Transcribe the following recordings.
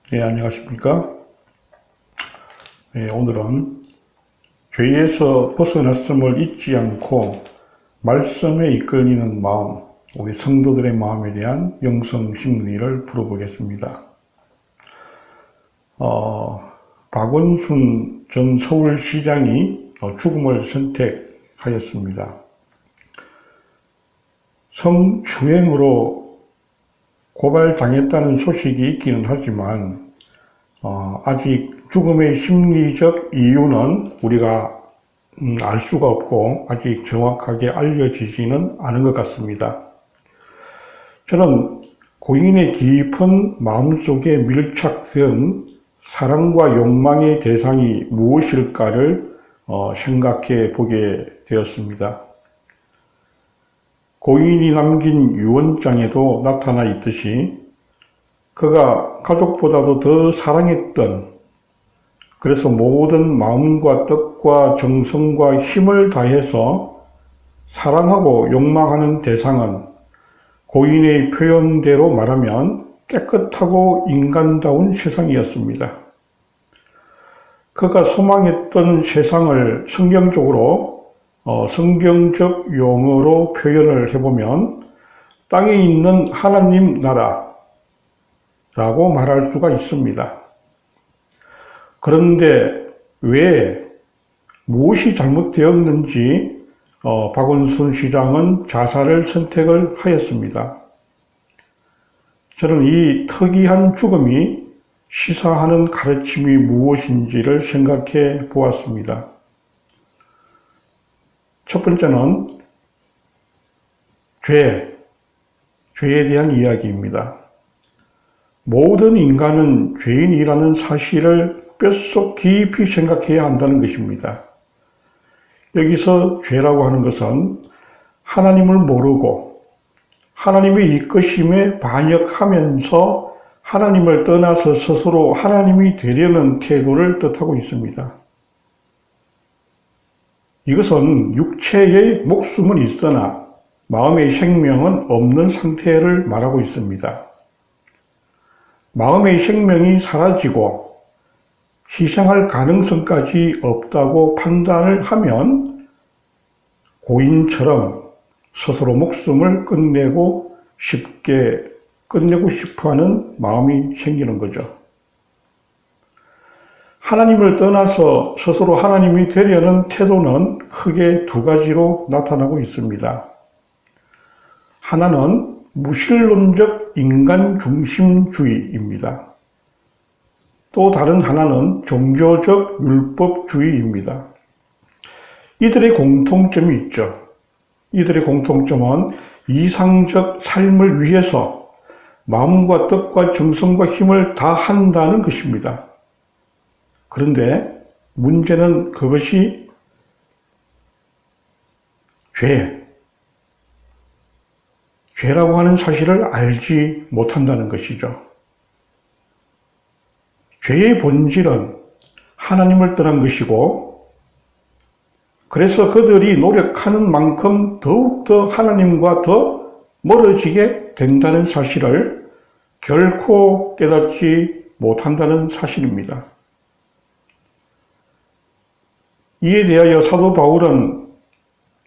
네, 안녕하십니까? 네, 오늘은 죄에서 벗어났음을 잊지 않고 말씀에 이끌리는 마음, 우리 성도들의 마음에 대한 영성 심리를 풀어보겠습니다. 박원순 전 서울시장이 죽음을 선택하였습니다. 성추행으로 고발당했다는 소식이 있기는 하지만 아직 죽음의 심리적 이유는 우리가 알 수가 없고 아직 정확하게 알려지지는 않은 것 같습니다. 저는 고인의 깊은 마음속에 밀착된 사랑과 욕망의 대상이 무엇일까를 생각해 보게 되었습니다. 고인이 남긴 유언장에도 나타나 있듯이 그가 가족보다도 더 사랑했던, 그래서 모든 마음과 뜻과 정성과 힘을 다해서 사랑하고 욕망하는 대상은 고인의 표현대로 말하면 깨끗하고 인간다운 세상이었습니다. 그가 소망했던 세상을 성경적 용어로 표현을 해보면 땅에 있는 하나님 나라라고 말할 수가 있습니다. 그런데 왜, 무엇이 잘못되었는지 박원순 시장은 자살을 선택을 하였습니다. 저는 이 특이한 죽음이 시사하는 가르침이 무엇인지를 생각해 보았습니다. 첫 번째는 죄에 대한 이야기입니다. 모든 인간은 죄인이라는 사실을 뼛속 깊이 생각해야 한다는 것입니다. 여기서 죄라고 하는 것은 하나님을 모르고 하나님의 이끄심에 반역하면서 하나님을 떠나서 스스로 하나님이 되려는 태도를 뜻하고 있습니다. 이것은 육체의 목숨은 있으나 마음의 생명은 없는 상태를 말하고 있습니다. 마음의 생명이 사라지고 희생할 가능성까지 없다고 판단을 하면 고인처럼 스스로 목숨을 끝내고 싶어하는 마음이 생기는 거죠. 하나님을 떠나서 스스로 하나님이 되려는 태도는 크게 두 가지로 나타나고 있습니다. 하나는 무신론적 인간 중심주의입니다. 또 다른 하나는 종교적 율법주의입니다. 이들의 공통점이 있죠. 이들의 공통점은 이상적 삶을 위해서 마음과 뜻과 정성과 힘을 다한다는 것입니다. 그런데 문제는 그것이 죄라고 하는 사실을 알지 못한다는 것이죠. 죄의 본질은 하나님을 떠난 것이고, 그래서 그들이 노력하는 만큼 더욱더 하나님과 더 멀어지게 된다는 사실을 결코 깨닫지 못한다는 사실입니다. 이에 대하여 사도 바울은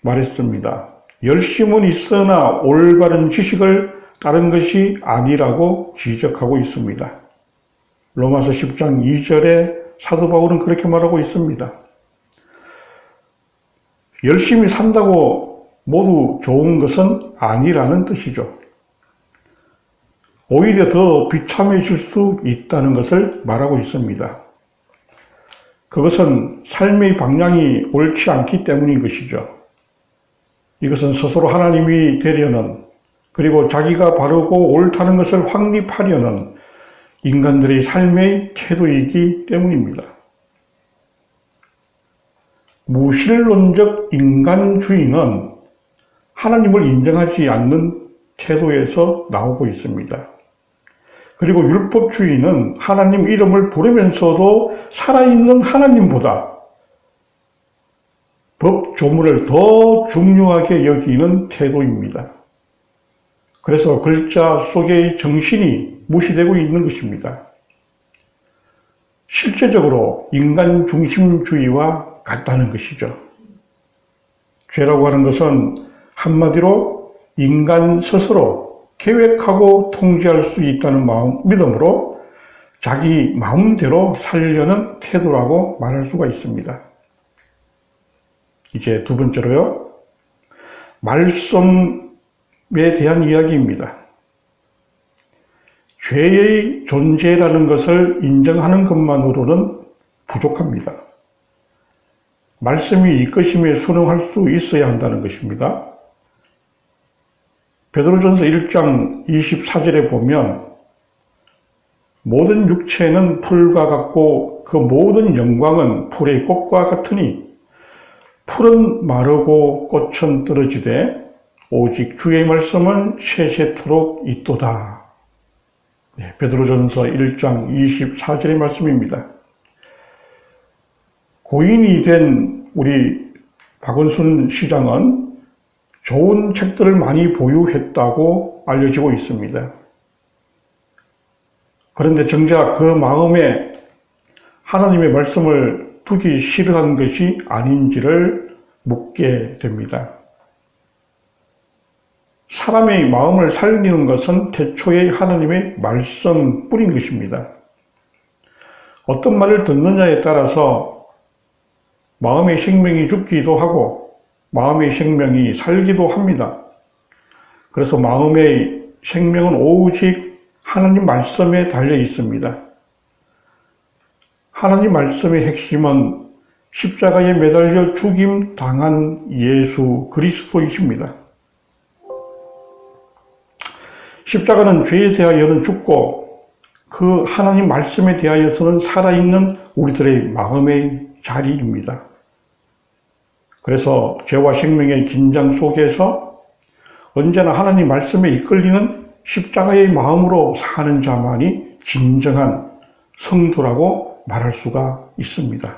말했습니다. 열심은 있으나 올바른 지식을 따른 것이 아니라고 지적하고 있습니다. 로마서 10장 2절에 사도 바울은 그렇게 말하고 있습니다. 열심히 산다고 모두 좋은 것은 아니라는 뜻이죠. 오히려 더 비참해질 수 있다는 것을 말하고 있습니다. 그것은 삶의 방향이 옳지 않기 때문인 것이죠. 이것은 스스로 하나님이 되려는, 그리고 자기가 바르고 옳다는 것을 확립하려는 인간들의 삶의 태도이기 때문입니다. 무신론적 인간주의는 하나님을 인정하지 않는 태도에서 나오고 있습니다. 그리고 율법주의는 하나님 이름을 부르면서도 살아있는 하나님보다 법 조문을 더 중요하게 여기는 태도입니다. 그래서 글자 속의 정신이 무시되고 있는 것입니다. 실제적으로 인간 중심주의와 같다는 것이죠. 죄라고 하는 것은 한마디로 인간 스스로 계획하고 통제할 수 있다는 믿음으로 자기 마음대로 살려는 태도라고 말할 수가 있습니다. 이제 두 번째로요. 말씀에 대한 이야기입니다. 죄의 존재라는 것을 인정하는 것만으로는 부족합니다. 말씀이 이끄심에 순응할 수 있어야 한다는 것입니다. 베드로전서 1장 24절에 보면 모든 육체는 풀과 같고 그 모든 영광은 풀의 꽃과 같으니 풀은 마르고 꽃은 떨어지되 오직 주의 말씀은 세세토록 있도다. 네, 베드로전서 1장 24절의 말씀입니다. 고인이 된 우리 박원순 시장은 좋은 책들을 많이 보유했다고 알려지고 있습니다. 그런데 정작 그 마음에 하나님의 말씀을 두기 싫어한 것이 아닌지를 묻게 됩니다. 사람의 마음을 살리는 것은 태초에 하나님의 말씀뿐인 것입니다. 어떤 말을 듣느냐에 따라서 마음의 생명이 죽기도 하고 마음의 생명이 살기도 합니다. 그래서 마음의 생명은 오직 하나님 말씀에 달려 있습니다. 하나님 말씀의 핵심은 십자가에 매달려 죽임 당한 예수 그리스도이십니다. 십자가는 죄에 대하여는 죽고 그 하나님 말씀에 대하여서는 살아있는 우리들의 마음의 자리입니다. 그래서 죄와 생명의 긴장 속에서 언제나 하나님 말씀에 이끌리는 십자가의 마음으로 사는 자만이 진정한 성도라고 말할 수가 있습니다.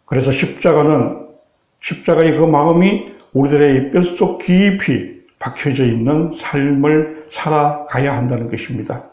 그래서 십자가의 그 마음이 우리들의 뼛속 깊이 박혀져 있는 삶을 살아가야 한다는 것입니다.